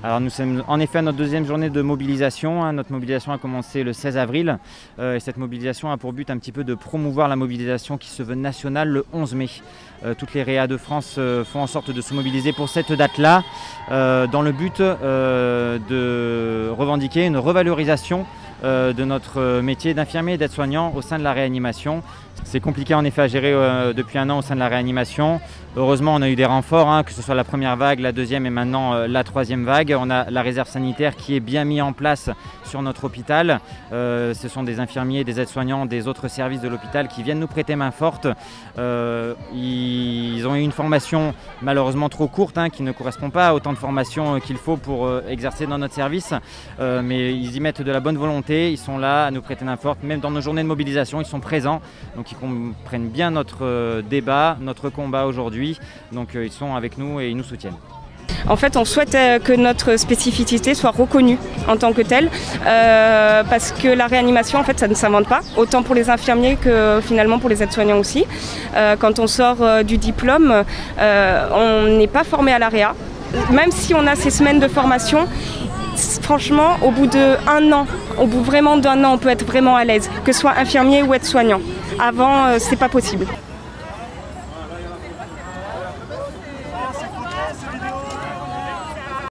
Alors nous sommes en effet à notre deuxième journée de mobilisation. Notre mobilisation a commencé le 16 avril et cette mobilisation a pour but un petit peu de promouvoir la mobilisation qui se veut nationale le 11 mai. Toutes les réas de France font en sorte de se mobiliser pour cette date-là dans le but de revendiquer une revalorisation de notre métier d'infirmier et d'aide-soignant au sein de la réanimation. C'est compliqué en effet à gérer depuis un an au sein de la réanimation. Heureusement, on a eu des renforts, que ce soit la première vague, la deuxième et maintenant la troisième vague. On a la réserve sanitaire qui est bien mise en place sur notre hôpital. Ce sont des infirmiers, des aides-soignants, des autres services de l'hôpital qui viennent nous prêter main forte. Ils ont eu une formation malheureusement trop courte, qui ne correspond pas à autant de formation qu'il faut pour exercer dans notre service. Mais ils y mettent de la bonne volonté, ils sont là à nous prêter main forte. Même dans nos journées de mobilisation, ils sont présents. Donc ils comprennent bien notre débat, notre combat aujourd'hui. Donc ils sont avec nous et ils nous soutiennent. En fait, on souhaite que notre spécificité soit reconnue en tant que telle, parce que la réanimation, en fait, ça ne s'invente pas, autant pour les infirmiers que finalement pour les aides-soignants aussi. Quand on sort du diplôme, on n'est pas formé à la réa. Même si on a ces semaines de formation, franchement, au bout d'un an, au bout vraiment d'un an, on peut être vraiment à l'aise, que ce soit infirmier ou aide-soignant. Avant, c'est pas possible.